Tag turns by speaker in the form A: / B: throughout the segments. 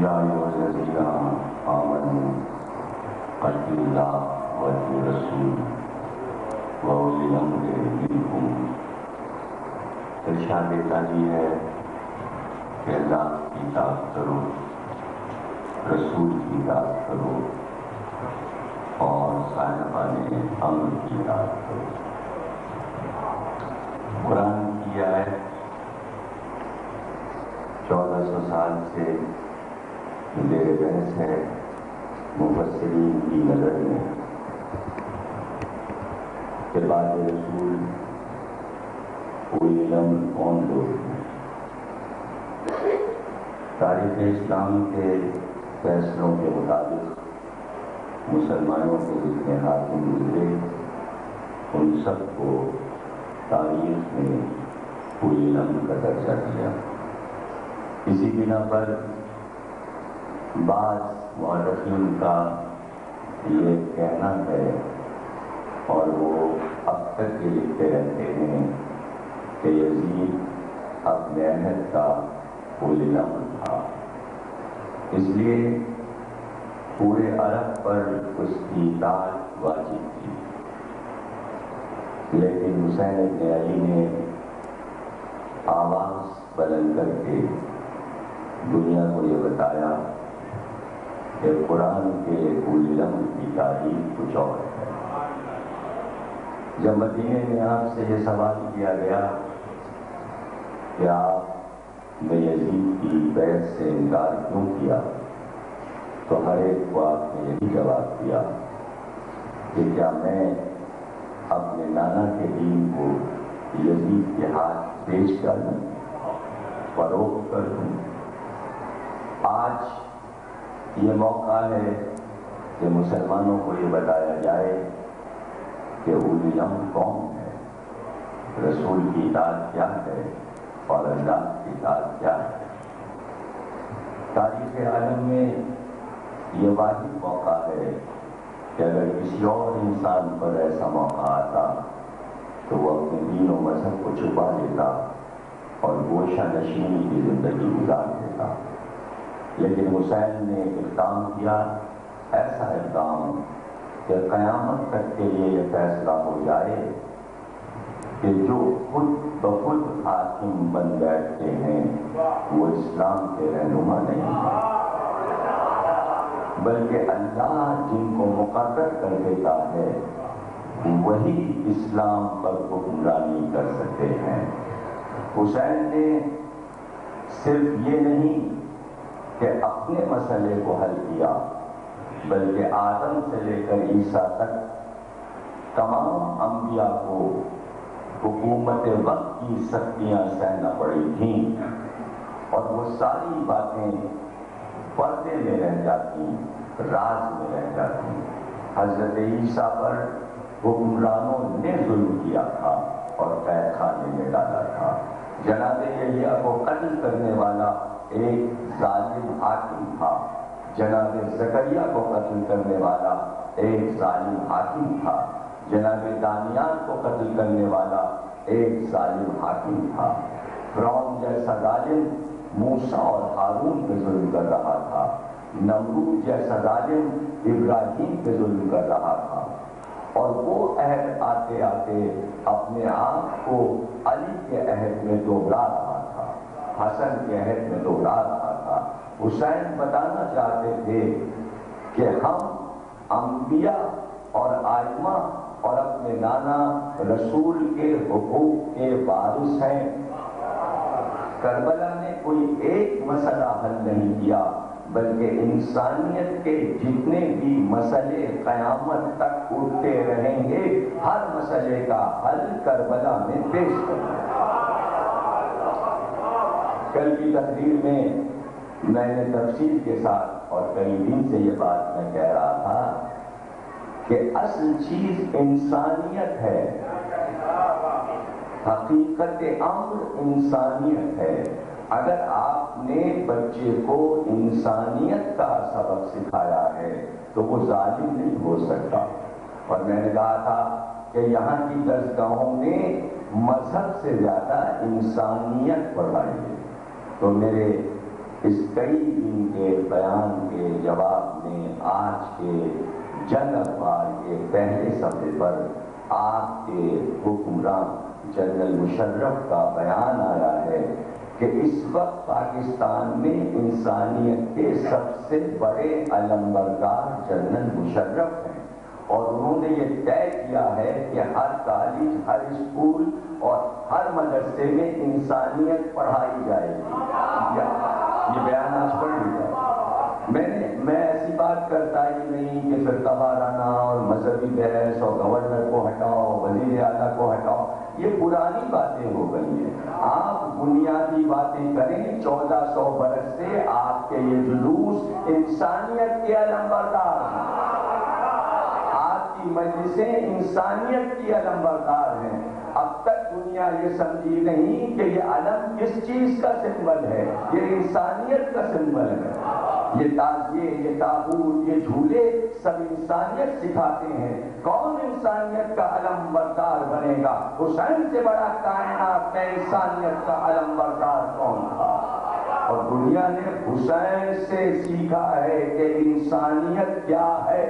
A: یا ایھا الذین آمنوا اطیعوا اللہ واطیعوا الرسول واولی الامر منکم۔ ارشاد تعالی ہے کہ اللہ کی اطاعت کرو، رسول کی اطاعت کرو اور صاحبان امر کی اطاعت کرو۔ قرآن کی آیت 1400 سال سے زیر بحث ہے مفسرین کی نظر میں کہ بعد رسول اولی الامر کون لوگ ہیں۔ تاریخ اسلام کے فیصلوں کے مطابق مسلمانوں کے جتنے حاکم گزرے ان سب کو تاریخ میں اولی الامر کا درجہ دیا۔ اسی بنا پر بعض مورخین کا یہ کہنا ہے اور وہ اب تک یہ لکھتے رہتے ہیں کہ یزید اپنے عہد کا اولی الامر تھا، اس لیے پورے عرب پر اس کی اطاعت واجب تھی۔ لیکن حسین ابن علی نے آواز بلند کر کے دنیا کو یہ بتایا کہ قرآن کے اولی الامر کی تعریف کچھ اور ہے۔ جب مدینے میں آپ سے یہ سوال کیا گیا کہ آپ نے یزید کی بیعت سے انکار کیوں کیا، تو ہر ایک کو آپ نے یہی جواب دیا کہ کیا میں اپنے نانا کے دین کو یزید کے ہاتھ بیچ کر دوں، فروخت کر دوں۔ آج یہ موقع ہے کہ مسلمانوں کو یہ بتایا جائے کہ اولی الامر کون ہے، رسول کی اطاعت کیا ہے اور اللہ کی اطاعت کیا ہے۔ تاریخ عالم میں یہ واحد موقع ہے کہ اگر کسی اور انسان پر ایسا موقع آتا تو وہ اپنے دین و مذہب کو چھپا لیتا اور گوشہ نشینی کی زندگی گزار دیتا، لیکن حسین نے اقدام کیا، ایسا اقدام کہ قیامت تک کے لیے یہ فیصلہ ہو جائے کہ جو خود بخود حاکم بن بیٹھتے ہیں وہ اسلام کے رہنما نہیں ہیں، بلکہ اللہ جن کو مقرر کر دیتا ہے وہی اسلام پر حکمرانی کر سکتے ہیں۔ حسین نے صرف یہ نہیں کہ اپنے مسئلے کو حل کیا، بلکہ آدم سے لے کر عیسیٰ تک تمام انبیاء کو حکومت وقت کی سختیاں سہنا پڑی تھیں اور وہ ساری باتیں پردے میں رہ جاتی، راز میں رہ جاتی۔ حضرت عیسیٰ پر حکمرانوں نے ظلم کیا تھا اور قید خانے میں ڈالا تھا۔ جناب یحییٰ کو قتل کرنے والا ایک ظالم حاکم تھا، جناب زکریا کو قتل کرنے والا ایک ظالم حاکم تھا، جناب دانیال کو قتل کرنے والا ایک ظالم حاکم تھا۔ فرعون جیسا ظالم موسیٰ اور ہارون پہ ظلم کر رہا تھا، نمرود جیسا ظالم ابراہیم پہ ظلم کر رہا تھا، اور وہ عہد آتے آتے اپنے آپ کو علی کے عہد میں دوہرا رہا تھا، حسن کے عہد میں دوہرا رہا تھا۔ حسین بتانا چاہتے تھے کہ ہم انبیاء اور آئمہ اور اپنے نانا رسول کے حقوق کے وارث ہیں۔ کربلا نے کوئی ایک مسئلہ حل نہیں کیا، بلکہ انسانیت کے جتنے بھی مسئلے قیامت تک اٹھتے رہیں گے ہر مسئلے کا حل کربلا میں پیش کرنا۔ کل کی تقریر میں نے تفصیل کے ساتھ اور کئی دن سے یہ بات میں کہہ رہا تھا کہ اصل چیز انسانیت ہے، حقیقت امر انسانیت ہے۔ اگر آپ نے بچے کو انسانیت کا سبق سکھایا ہے تو وہ ظالم نہیں ہو سکتا۔ اور میں نے کہا تھا کہ یہاں کی درسگاہوں میں مذہب سے زیادہ انسانیت پڑھائی ہے، تو میرے اس کئی دن کے بیان کے جواب میں آج کے جنگ اخبار کے پہلے صفحے پر آپ کے حکمران جنرل مشرف کا بیان آیا ہے کہ اس وقت پاکستان میں انسانیت کے سب سے بڑے علمبردار جنرل مشرف ہیں، اور انہوں نے یہ طے کیا ہے کہ ہر کالج، ہر اسکول اور ہر مدرسے میں انسانیت پڑھائی جائے گی۔ یہ بیان آج پڑھ لیا۔ میں ایسی بات کرتا ہی نہیں کہ فرقہ وارانہ اور مذہبی بحث اور گورنر کو ہٹاؤ، وزیر اعلیٰ کو ہٹاؤ، یہ پرانی باتیں ہو گئی ہیں۔ آپ بنیادی باتیں کریں۔ 1400 برس سے آپ کے یہ جلوس انسانیت کے علمبردار ہیں، آپ کی مجلسیں انسانیت کی علمبردار ہیں۔ اب تک دنیا یہ سمجھی نہیں کہ یہ علم کس چیز کا سمبل ہے، یہ انسانیت کا سمبل ہے۔ یہ تازیے، یہ تابوت، یہ جھولے سب انسانیت سکھاتے ہیں۔ کون انسانیت کا علم بردار بنے گا؟ حسین سے بڑا کائنات میں انسانیت کا علم بردار کون تھا؟ اور دنیا نے حسین سے سیکھا ہے کہ انسانیت کیا ہے،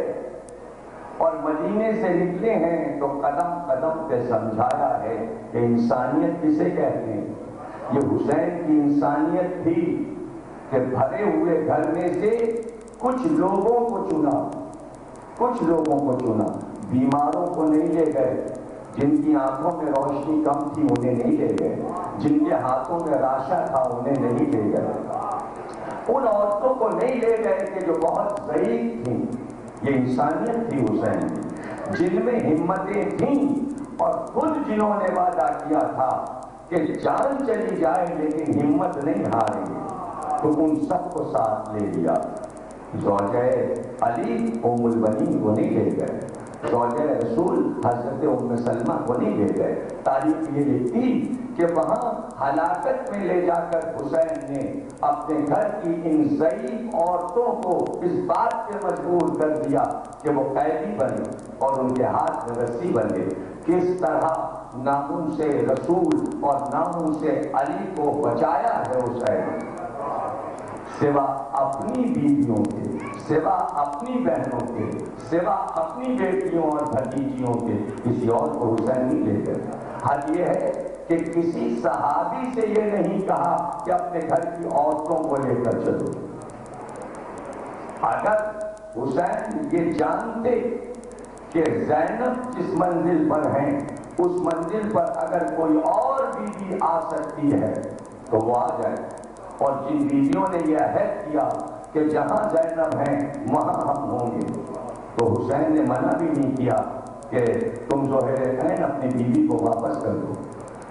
A: اور مدینے سے نکلے ہیں تو قدم قدم پہ سمجھایا ہے کہ انسانیت کسے کہتے ہیں۔ یہ حسین کی انسانیت تھی کہ بھرے ہوئے گھر میں سے کچھ لوگوں کو چنا، کچھ لوگوں کو چنا، بیماروں کو نہیں لے گئے، جن کی آنکھوں میں روشنی کم تھی انہیں نہیں لے گئے، جن کے ہاتھوں میں راشا تھا انہیں نہیں لے گئے، ان عورتوں کو نہیں لے گئے کہ جو بہت ضعیف تھیں۔ یہ انسانیت تھی حسین کی، جن میں ہمتیں تھیں، اور خود جنہوں نے وعدہ کیا تھا کہ جان چلی جائے لیکن ہمت نہیں ہاریں گے، تو ان سب کو ساتھ لے لیا۔ زوجہ علی ام البنین کو نہیں لے گئے، زوجہ رسول حضرت ام سلمہ کو نہیں لے گئے۔ تاریخ یہ لکھتی کہ وہاں ہلاکت میں لے جا کر حسین نے اپنے گھر کی ان ضعیف عورتوں کو اس بات پہ مجبور کر دیا کہ وہ قیدی بنے اور ان کے ہاتھ میں رسی بندھے۔ کس طرح ناموں سے رسول اور ناموں سے علی کو بچایا ہے حسین، سوا اپنی بیویوں کے، سوا اپنی بہنوں کے، سوا اپنی بیٹیوں اور بھتیجیوں کے، کسی اور کو حسین نہیں لے گئے۔ حد یہ ہے کہ کسی صحابی سے یہ نہیں کہا کہ اپنے گھر کی عورتوں کو لے کر چلو۔ اگر حسین یہ جانتے کہ زینب جس منزل پر ہیں اس منزل پر اگر کوئی اور بیوی آ سکتی ہے تو وہ آ جائے، اور جن بیویوں نے یہ عہد کیا کہ جہاں زینب ہیں وہاں ہم ہوں گے، تو حسین نے منع بھی نہیں کیا کہ تم زہیر اپنی بیوی کو واپس کر دو،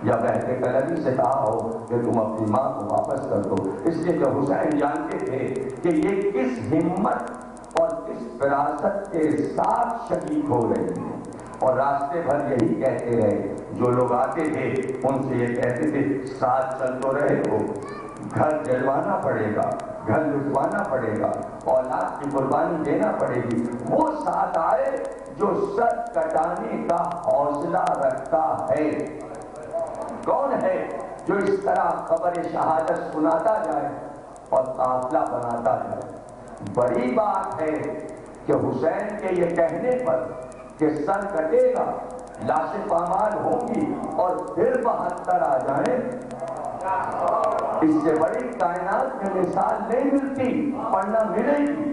A: یا بہت کلبی سے کہا ہو کہ تم اپنی ماں کو واپس کر دو۔ اس لیے کہ حسین جانتے تھے کہ یہ کس ہمت اور کس فراست کے ساتھ شہید ہو رہے ہیں، اور راستے بھر یہی کہتے رہے۔ جو لوگ آتے تھے ان سے یہ کہتے تھے ساتھ چل تو رہے ہو، گھر جلوانا پڑے گا، گھر لٹوانا پڑے گا، اولاد کی قربانی دینا پڑے گی۔ وہ ساتھ آئے جو سر کٹانے کا حوصلہ رکھتا ہے۔ کون ہے جو اس طرح خبر شہادت سناتا جائے اور قافلہ بناتا جائے؟ بڑی بات ہے کہ حسین کے یہ کہنے پر کہ سر کٹے گا، لاشیں پامال ہوں گی اور پھر 72 آ جائیں، اس سے بڑی کائنات میں مثال نہیں ملتی، پڑھنا ملے گی،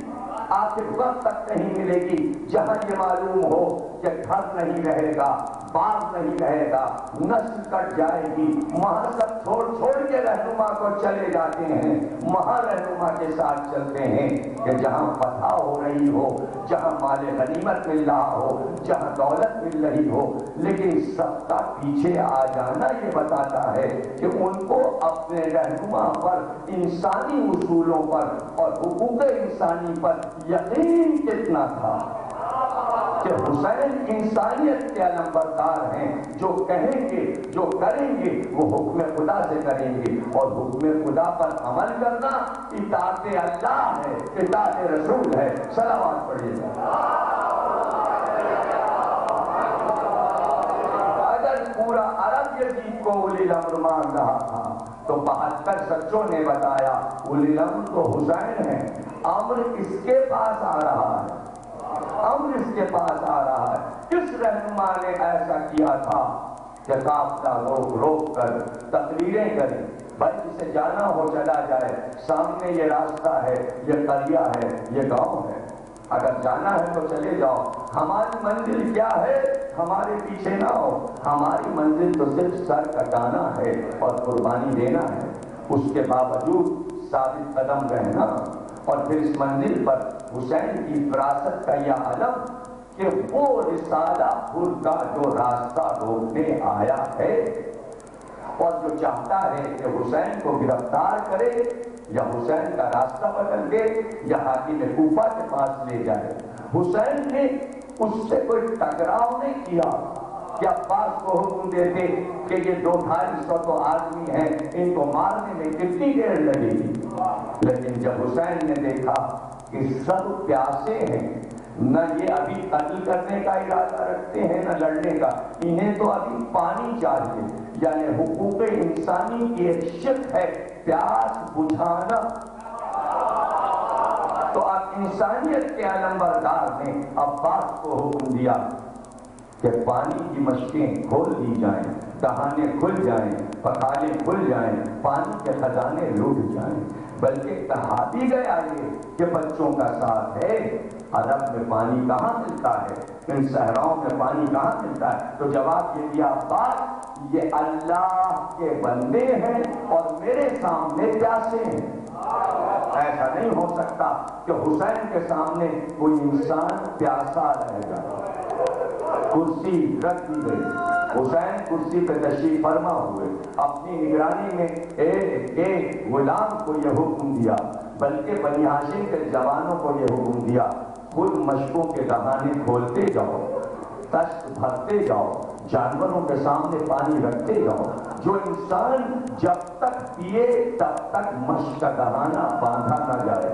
A: آخر وقت تک نہیں ملے گی، جہاں یہ معلوم ہو کہ گھر نہیں رہے گا، باغ نہیں رہے گا، نسل کٹ جائے گی، وہاں سب چھوڑ کے رہنما کو چلے جاتے ہیں، وہاں رہنما کے ساتھ چلتے ہیں کہ جہاں فتح ہو رہی ہو، جہاں مال غنیمت مل رہا ہو، جہاں دولت مل رہی ہو، لیکن سب کا پیچھے آ جانا یہ بتاتا ہے کہ ان کو اپنے رہنما پر، انسانی اصولوں پر اور حقوق انسانی پر یقین کتنا تھا کہ حسین انسانیت کے علمبردار ہیں، جو کہیں گے، جو کریں گے وہ حکم خدا سے کریں گے، اور حکم خدا پر عمل کرنا اطاعت اللہ ہے، اطاعت رسول ہے۔ صلوات پڑھیے۔ اگر پورا عرب یزید کو اولی الامر مان رہا تھا تو 72 سچوں نے بتایا اولی الامر تو حسین ہے، امر اس کے پاس آ رہا ہے، امر اس کے پاس آ رہا ہے۔ کس رہنما نے ایسا کیا تھا کہ قافلہ روک روک کر تقریریں کریں، بھائی جسے جانا ہو چلا جائے، سامنے یہ راستہ ہے، یہ قریہ ہے، یہ گاؤں ہے، اگر جانا ہے تو چلے جاؤ، ہماری منزل کیا ہے، ہمارے پیچھے نہ ہو، ہماری منزل تو صرف سر کٹانا ہے اور قربانی دینا ہے، اس کے باوجود ثابت قدم رہنا، اور پھر اس منزل پر حسین کی فراست کا یہ علم کہ وہ رسالہ خود کا جو راستہ روکنے آیا ہے اور جو چاہتا ہے کہ حسین کو گرفتار کرے یا حسین کا راستہ بدل دے یا حاکم کوفہ کے پاس لے جائے۔ حسین نے اس سے کوئی ٹکراؤ نہیں کیا کہ عباس کو حکم دیتے کہ یہ 200-250 تو آدمی ہیں، ان کو مارنے میں کتنی دیر لگے گی، لیکن جب حسین نے دیکھا کہ سب پیاسے ہیں، نہ یہ ابھی قتل کرنے کا ارادہ رکھتے ہیں نہ لڑنے کا، انہیں تو ابھی پانی چاہیے، یعنی حقوق انسانی کی ایک شق ہے پیاس بجھانا، تو اب انسانیت کے علمبردار نے عباس کو حکم دیا کہ پانی کی مشکیں کھول دی جائیں، دہانے کھل جائیں، پکھالے کھل جائیں، پانی کے خزانے لوٹ جائیں، بلکہ کہا بھی گیا یہ کہ بچوں کا ساتھ ہے، عرب میں پانی کہاں ملتا ہے، ان صحراؤں میں پانی کہاں ملتا ہے، تو جواب یہ دیا عباس یہ اللہ کے بندے ہیں اور میرے سامنے پیاسے ہیں، ایسا نہیں ہو سکتا کہ حسین کے سامنے کوئی انسان پیاسا رہے گا۔ کرسی رکھ دی گئی، حسین کرسی پہ تشریف فرما ہوئے، اپنی نگرانی میں ایک غلام کو یہ حکم دیا، بلکہ بنی ہاشم کے جوانوں کو یہ حکم دیا خود مشکوں کے دہانے کھولتے جاؤ، تشت بھرتے جاؤ، جانوروں کے سامنے پانی رکھتے جاؤ، جو انسان جب تک پیے تب تک مشک کا دہانا باندھا نہ جائے،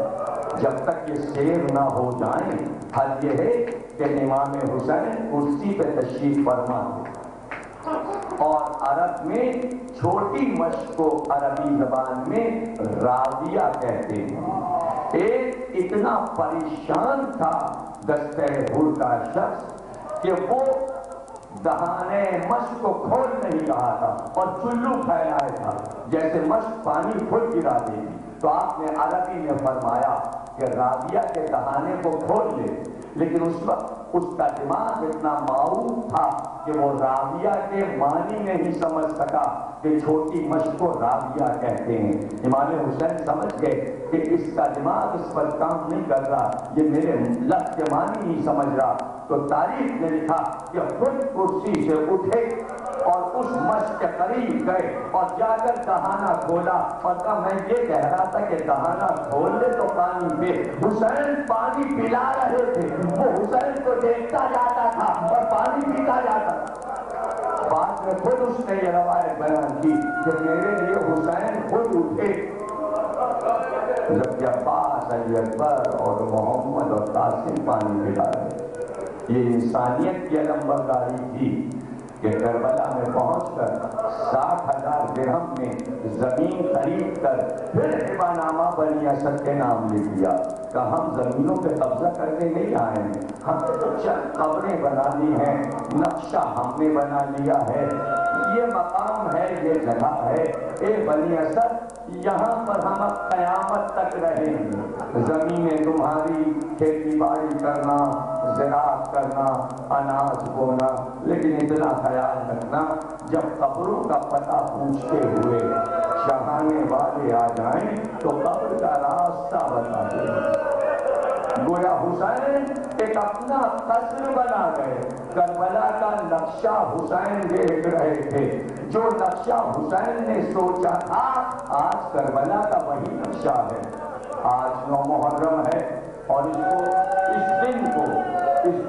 A: جب تک یہ سیر نہ ہو جائیں۔ حل یہ ہے کہ امام حسین کرسی پہ تشریف فرما ہے، اور عرب میں چھوٹی مشق کو عربی زبان میں راویہ کہتے ہیں۔ ایک اتنا پریشان تھا دستہ حر کا شخص کہ وہ دہانے مشق کو کھول نہیں رہا تھا اور چلو پھیلائے تھا، جیسے مشق پانی خود گرا دے گی، تو آپ نے عربی میں فرمایا کہ راویہ کے دہانے کو کھول لے، لیکن اس وقت اس کا دماغ اتنا معروف تھا کہ وہ راویہ کے معنی نہیں سمجھ سکا کہ چھوٹی مشق کو راویہ کہتے ہیں۔ امام حسین سمجھ گئے کہ اس کا دماغ اس پر کام نہیں کر رہا، یہ میرے لفظ کے معنی نہیں سمجھ رہا، تو تاریخ نے لکھا کہ خود کرسی سے اٹھے اور اس مشق کے قریب گئے اور جا کر دہانا کھولا اور کہا میں یہ کہہ رہا تھا کہ دہانا کھول لے تو پانی پہ، حسین پانی پلا رہے تھے، وہ حسین کو دیکھتا جاتا تھا اور پانی پیتا جاتا تھا۔ بعد میں خود اس نے یہ روایت بیان کی کہ میرے لیے حسین خود اٹھے، جبکہ عباس، علی اکبر اور محمد اور قاسم پانی پلا رہے۔ یہ انسانیت کی علمبرداری تھی کہ کربلا میں پہنچ کر 60,000 درہم میں زمین خرید کر پھر ہبہ نامہ بنی اسد کے نام لکھ دیا کہ ہم زمینوں پہ قبضہ کرنے نہیں آئے ہیں، ہمیں تو چند قبریں بنانی ہیں، نقشہ ہم نے بنا لیا ہے، یہ مقام ہے، یہ جگہ ہے، اے بنی اسد یہاں پر ہم اب قیامت تک رہیں گے، زمینیں تمہاری، کھیتی باڑی کرنا، زراعت کرنا، اناج بونا، لیکن اتنا خیال رکھنا جب قبروں کا پتہ پوچھتے ہوئے چاہنے والے آ جائیں تو قبر کا راستہ بتا دیں۔ گویا حسین ایک اپنا قصر بنا گئے، کربلا کا نقشہ حسین دیکھ رہے تھے، جو نقشہ حسین نے سوچا تھا آج کربلا کا وہی نقشہ ہے۔ آج 9 محرم ہے اور اس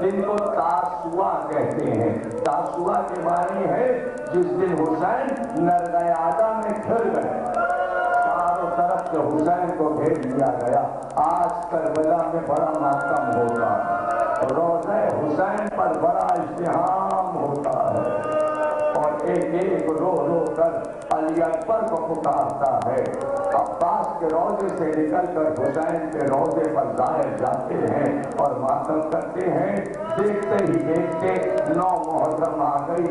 A: دن کو تاسوعا کہتے ہیں۔ تاسوعا کے معنی ہے جس دن حسین نرگیادہ میں گھر گئے، چاروں طرف سے حسین کو گھیر لیا گیا۔ آج کربلا میں بڑا ماتم ہوتا ہے، روضہ حسین پر بڑا ازدحام ہوتا ہے، اور ایک ایک رو رو کر علی اکبر کو پکارتا ہے. عباس کے روضے سے نکل کر حسین کے روضے پر ظاہر جاتے ہیں اور ماتم کرتے ہیں. دیکھتے ہی دیکھتے 9 محرم آ گئی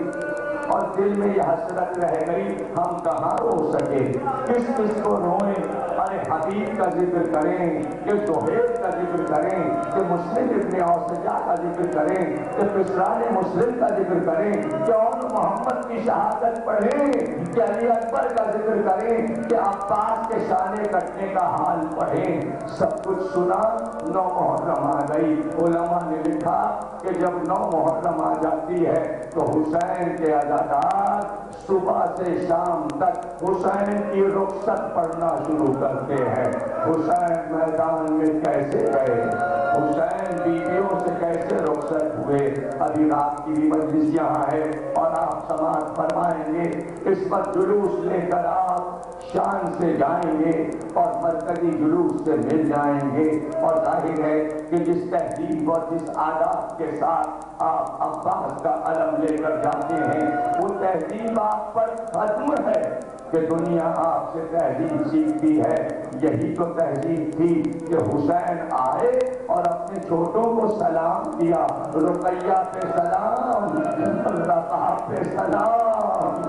A: اور دل میں یہ حسرت رہ گئی ہم کہاں رو سکے, کس کس کو روئیں. ارے حبیب کا ذکر کریں کہ زہیر کا ذکر کریں کہ مسلم ابن اوسجا کا ذکر کریں کہ فسران مسلم کا ذکر کریں کہ اور محمد کی شہادت پڑھیں کہ علی اکبر کا ذکر کریں کہ عباس کے شانے کٹنے کا حال پڑھیں. سب کچھ سنا. 9 محرم آ گئی. علماء نے لکھا کہ جب 9 محرم آ جاتی ہے تو حسین کے عزادار صبح سے شام تک حسین کی رخصت پڑھنا شروع کرتے ہیں. حسین میدان میں کیسے گئے, حسین بیویوں سے کیسے رخصت ہوئے. ابھی رات کی بھی مجلس یہاں ہے اور آپ سماعت فرمائیں گے. اس پر جلوس لے کر آپ شان سے جائیں گے اور مرکزی جلوس سے مل جائیں گے. اور ظاہر ہے کہ جس تہذیب اور جس آداب کے ساتھ آپ عباس کا علم لے کر جاتے ہیں وہ تہذیب آپ پر ختم ہے کہ دنیا آپ سے تہذیب سیکھتی ہے. یہی تو تہذیب تھی کہ حسین آئے اور اپنے چھوٹوں کو سلام کیا. رقیہ پہ سلام, رقہ پہ سلام,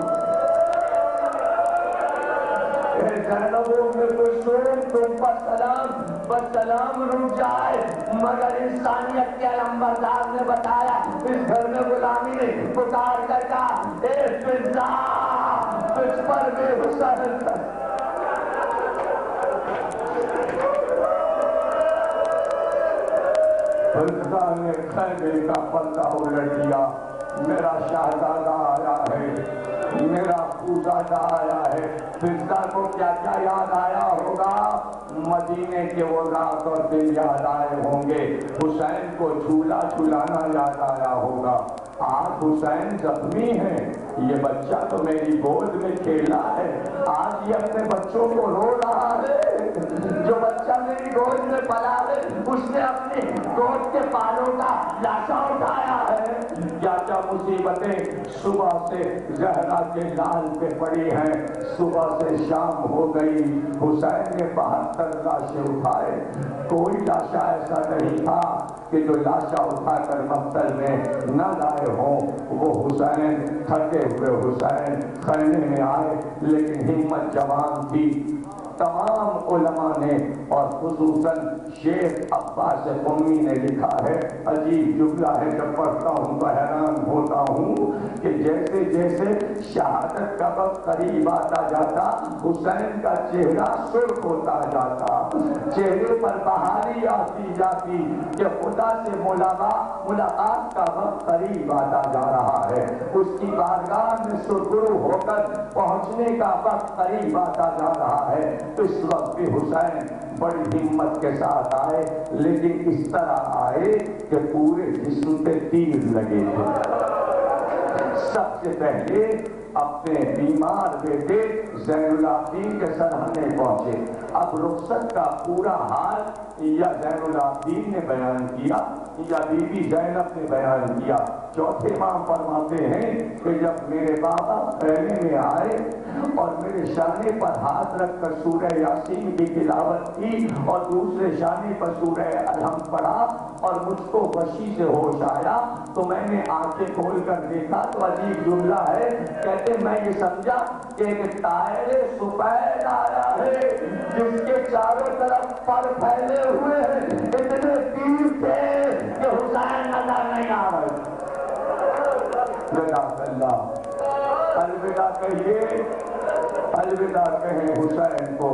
A: زینبوں میں کوئی سن تم پر سلام, بس سلام رک جائے. مگر انسانیت کے علمبردار نے بتایا اس گھر میں غلامی نے پکار کر کہا اے فضا تجھ پر بے حسن فضا نے خیمے کا پردہ الٹ دیا. میرا شہزادہ آیا ہے, میرا پوزادہ آیا ہے. فضا کو کیا کیا یاد آیا ہوگا, مدینے کے وہ رات اور دن یاد آئے ہوں گے. حسین کو جھولا جھولانا یاد آیا ہوگا. آج حسین زخمی ہے, یہ بچہ تو میری گود میں کھیلا ہے. آج یہ اپنے بچوں کو رو رہا ہے. جو بچہ میری گود میں پلا ہے اس نے اپنی گود کے بالوں کا لاشا اٹھایا ہے. کیا کیا مصیبتیں صبح سے زہرا کے لال پہ پڑی ہیں. صبح سے شام ہو گئی, حسین نے 72 لاشیں اٹھائے. کوئی لاشا ایسا نہیں تھا کہ جو لاشا اٹھا کر مقتل میں نہ لائے ہوں. وہ حسین تھکے ہوئے حسین خیمے میں آئے, لیکن ہمت جوان تھی. تمام علماء نے اور خصوصاً شیخ عباس قمی نے لکھا ہے, عجیب جملہ ہے, جب پڑھتا ہوں تو حیران ہوتا ہوں کہ جیسے جیسے شہادت کا وقت قریب آتا جاتا حسین کا چہرہ سرخ ہوتا جاتا, چہرے پر بہاری آتی جاتی کہ خدا سے ملاقات کا وقت قریب آتا جا رہا ہے. اس کی بارگاہ میں سرخرو ہو کر پہنچنے کا وقت قریب آتا جا رہا ہے. اس وقت بھی حسین بڑی ہمت کے ساتھ آئے, لیکن اس طرح آئے کہ پورے جسم پہ تیر لگے تھے. سب سے پہلے اپنے بیمار بیٹے زین العابدین کے سرہانے پہنچے. اب رخصت کا پورا حال یا زین العابدین نے بیان کیا یا بی بی زینب نے بیان کیا. چوتھے امام فرماتے ہیں کہ جب میرے بابا خیمے میں آئے اور میرے شانے پر ہاتھ رکھ کر سورہ یاسین کی تلاوت کی اور دوسرے شانے پر سورہ الحمد پڑھا اور مجھ کو وحشی سے ہوش آیا تو میں نے آنکھیں کھول کر دیکھا تو عجیب جملہ ہے, کہتے میں یہ سمجھا کہ ایک طائر سفید آیا ہے جس کے چاروں طرف پر پھیلے ہوئے ہیں. اتنے تیر تھے کہ حسین نظر نہیں آ رہے. الوداع کہیے, الوداع کہیں حسین کو.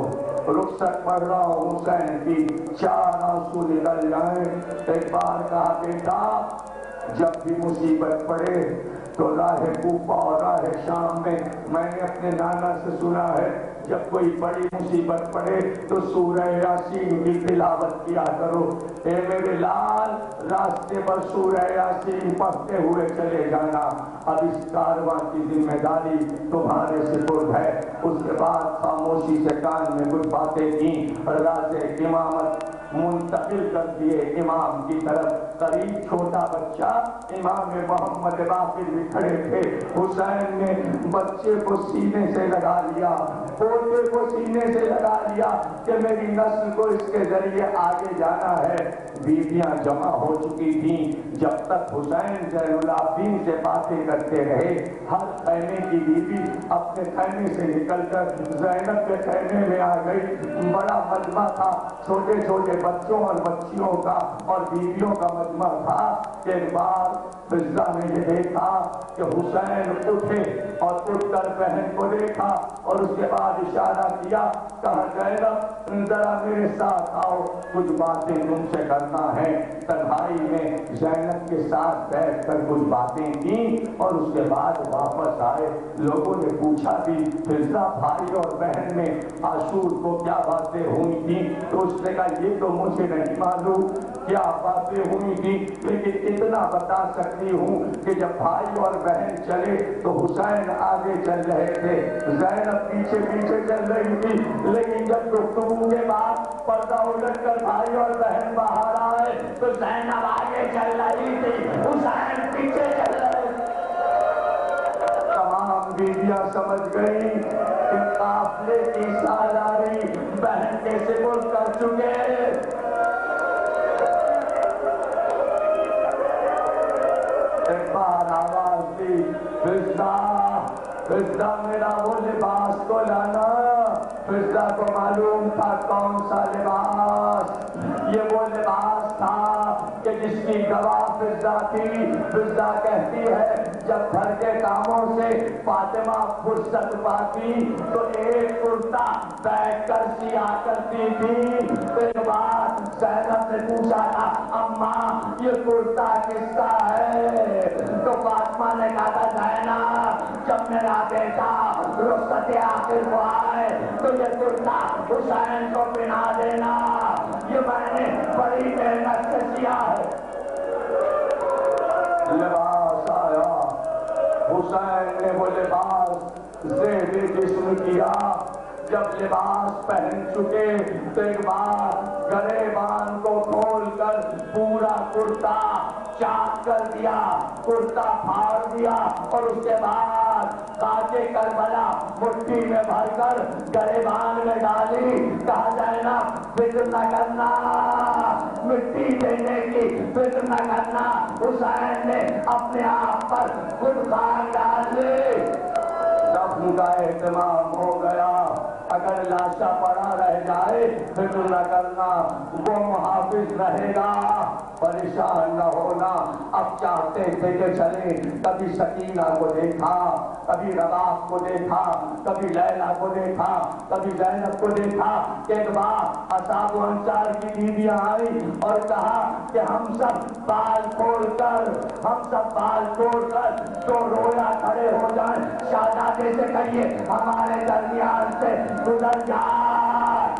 A: رخصت پڑھ رہا ہوں حسین کی, 4 آنسو نکل جائیں. ایک بار کہا بیٹا جب بھی مصیبت پڑے تو راہ کوفہ اور راہ شام میں نے اپنے نانا سے سنا ہے جب کوئی بڑی مصیبت پڑے تو سورہ یاسین کی تلاوت کیا کرو. اے میرے لال, راستے پر سورہ یاسین پڑھتے ہوئے چلے جانا. اب اس کارواں کی ذمہ داری تمہارے سپرد ہے. اس کے بعد خاموشی سے کان میں کچھ باتیں کی. راز امامت منتقل کر دیے امام کی طرف. قریب چھوٹا بچہ امام محمد باقر بھی کھڑے تھے. حسین نے بچے کو سینے سے لگا لیا, پوتے کو سینے سے لگا لیا کہ میری نسل کو اس کے ذریعے آگے جانا ہے. بیویاں جمع ہو چکی تھیں. جب تک حسین زین العابدین سے باتیں کرتے رہے, ہر خیمے کی بیوی اپنے خیمے سے نکل کر زینب کے خیمے میں آ گئی. بڑا مجمع تھا, چھوٹے چھوٹے بچوں اور بچیوں کا اور بیویوں کا مجمع تھا. ایک بار فضہ نے یہ دیکھا کہ حسین اٹھے اور اٹھ کر بہن کو دیکھا اور اس کے بعد اشارہ کیا, کہا زینب ذرا میرے ساتھ آؤ, کچھ باتیں تم سے کرنا ہے. تنہائی میں زینب کے ساتھ بیٹھ کر کچھ باتیں کی اور اس کے بعد واپس آئے. لوگوں نے پوچھا بھی فضہ بھائی اور بہن میں عاشور کو کیا باتیں ہوئی تھی, تو اس نے کہا یہ تو مجھے نہیں معلوم کیا باتیں ہوئی تھی, لیکن اتنا بتا سکتی ہوں کہ جب بھائی اور بہن چلے تو حسین آگے چل رہے تھے, زینب پیچھے پیچھے چل رہی تھی. لیکن جب گفتگو کے بعد پردہ الٹ کر بھائی اور بہن باہر آئے تو زینب آگے چل رہی تھی, حسین پیچھے چل رہے تھے. تمام بیویاں سمجھ گئی کہ قافلے کی سالاری بہن کے سپرد کر چکے. ایک بار آواز دی, فضہ میرا وہ لباس کو لانا. فضہ کو معلوم تھا کون سا لباس, یہ وہ لباس تھا کہ جس کی گواہ فضہ تھی. فضہ کہتی ہے جب گھر کے کاموں سے فاطمہ فرصت پاتی تو ایک کرتا بیٹھ کر سیا کرتی تھی. ایک بار زینب نے پوچھا تھا اماں یہ کرتا کس کا ہے, تو فاطمہ نے کہا تھا زینب جب میرا بیٹا رخصت آخر کو آئے تو یہ کرتا حسین کو پہنا دینا, یہ میں نے بڑی محنت سے سیا ہے. لباس آیا, حسین نے وہ لباس زیر جسم کیا. جب لباس پہن چکے تو ایک بار گریبان کو کھول کر پورا کرتا چاک کر دیا, کرتا پھاڑ دیا اور اس کے بعد تاج کربلا مٹھی میں بھر کر گریبان میں ڈالی. کہا زینب فکر نہ کرنا, مٹی دینے کی فکر نہ کرنا. حسین نے اپنے آپ پر خود خاک ڈال لی. دفن کا اہتمام ہو گیا. اگر لاشا پڑا رہ جائے فکر نہ کرنا, وہ محافظ رہے گا, پریشان نہ ہونا. اب چاہتے تھے کہ چلیں. کبھی سکینہ کو دیکھا, کبھی رباب کو دیکھا, کبھی لیلا کو دیکھا, کبھی زینب کو دیکھا. ایک بار اصحاب انصار کی بیویاں آئی اور کہا کہ ہم سب بال توڑ کر تو رویا کھڑے ہو جائیں, شہزادے سے کہیے ہمارے درمیان سے گزر جائے.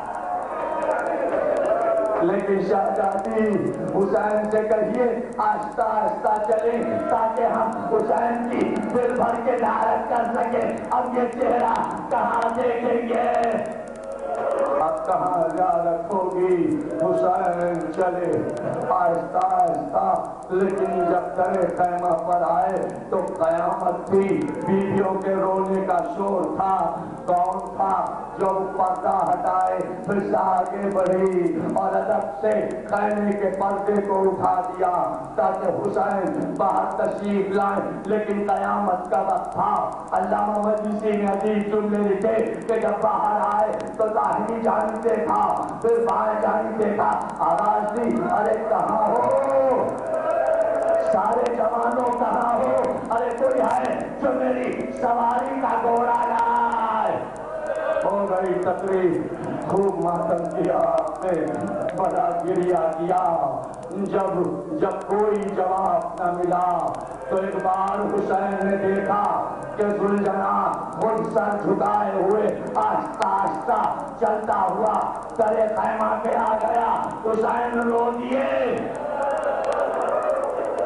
A: لیکن شہزادی حسین سے کہیے آہستہ آہستہ چلیں تاکہ ہم حسین کی دل بھر کے زیارت کر سکیں. اب یہ چہرہ کہاں دیکھیں گے, اب کہاں جا رکھو گی. حسین چلے آہستہ آہستہ, لیکن جب در خیمہ پر آئے تو قیامت تھی. بیویوں کے رونے کا شور تھا. کون تھا جو پردہ ہٹائے, پھر آگے بڑھی اور ادب سے خیمے کے پردے کو اٹھا دیا تاکہ حسین باہر تشریف لائے. لیکن قیامت کا وقت تھا. علامہ مجلسی نے عجیب جملے لکھے کہ جب باہر آئے تو داہنی جانب دیکھا, پھر بائیں جانب دیکھا, آواز دی ارے کہاں ہو, سارے جوانوں کہاں ہو, ارے کوئی ہے جو میری سواری کا گھوڑا لائے. ہو گئی تقریر, خوب ماتم کیا, بڑا گریا کیا. جب کوئی جواب نہ ملا تو ایک بار حسین نے دیکھا کہ ذوالجناح خود سر جھکائے ہوئے آہستہ آہستہ چلتا ہوا در خیمہ پہ آ گیا. حسین رو دیے,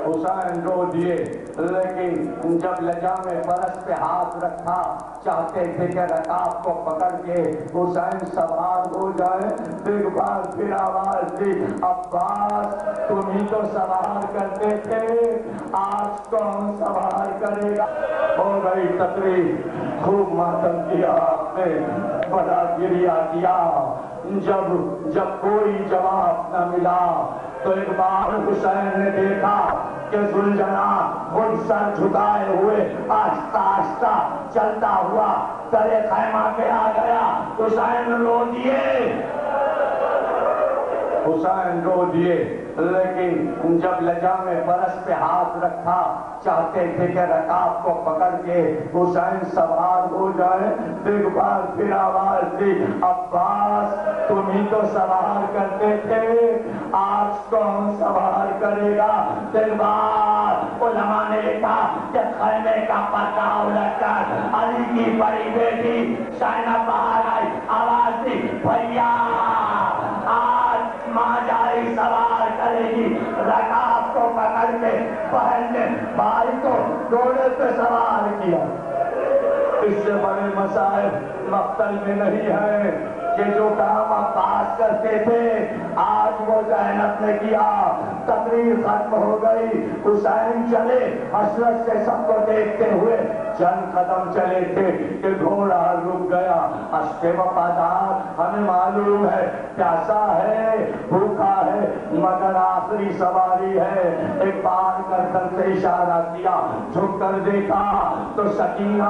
A: حسین رو دیے لیکن جب لجام فرس پہ ہاتھ رکھا چاہتے تھے کہ رکاب کو پکڑ کے حسین سوار ہو جائے، ایک بار پھر آواز دی، عباس تم ہی تو سوار کرتے تھے، آج کون سوار کرے گا؟ ہو گئی تقریر، خوب ماتم کیا آپ نے، بڑا گریہ کیا۔ جب کوئی جواب نہ ملا تو ایک بار حسین نے دیکھا کہ ذوالجناح خود سر جھکائے ہوئے آہستہ آہستہ چلتا ہوا تلے خیمہ پہ آ گیا۔ حسین رو دیے، حسین رو دیے لیکن جب لجام فرس پہ ہاتھ رکھا چاہتے تھے کہ رکاب کو پکڑ کے حسین سوار ہو جائے، ایک بار پھر آواز دی، عباس تم ہی تو سوار کرتے تھے، آج کون سوار کرے گا؟ ایک بار علماء نے لکھا کہ خیمے کا پردہ الٹ کر علی کی بڑی بیٹی زینب باہر آئی، آواز دی، بھیا ماں جاری سوار کرے گی۔ رکاب کو پکڑ کے بہن نے بھائی کو گھوڑے پہ سوار کیا۔ اس سے بڑے مسائل مقتل میں نہیں ہیں کہ جو کام عباس کرتے تھے آج وہ زینب نے کیا۔ تقریر ختم ہو گئی، حسین چلے حسرت سے سب کو دیکھتے ہوئے، چند قدم چلے تھے کہ گھوڑا رک گیا۔ عشق وفادار ہمیں معلوم ہے پیاسا ہے، بھوکا ہے، مگر آخری سواری ہے۔ ایک بار گردن سے اشارہ کیا، جھک کر دیکھا تو سکینہ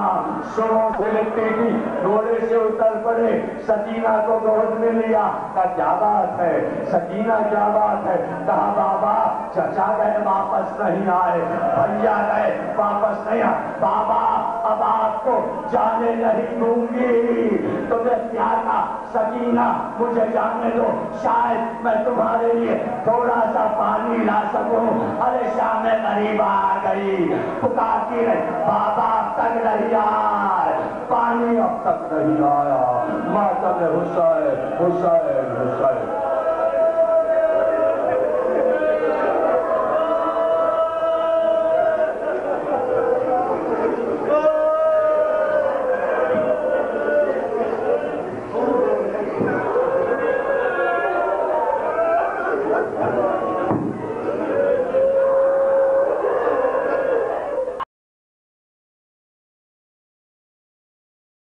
A: سروں سے لگتی تھی، گھوڑے سے اتر پڑے، سکینہ کو گود میں لیا، کہا کیا بات ہے سکینہ، کیا بات ہے؟ کہا بابا چچا گئے واپس نہیں آئے، بھیا گئے واپس نہیں آئے، بابا اب آپ کو جانے نہیں دوں گی۔ تو میں کیا تھا سکینہ مجھے جانے دو، شاید میں تمہارے لیے تھوڑا سا پانی لا سکوں۔ ارے شام قریب آ گئی، پکارتی رہی، بابا اب تک نہیں آئے، پانی اب تک نہیں آیا۔ ماتم حسین حسین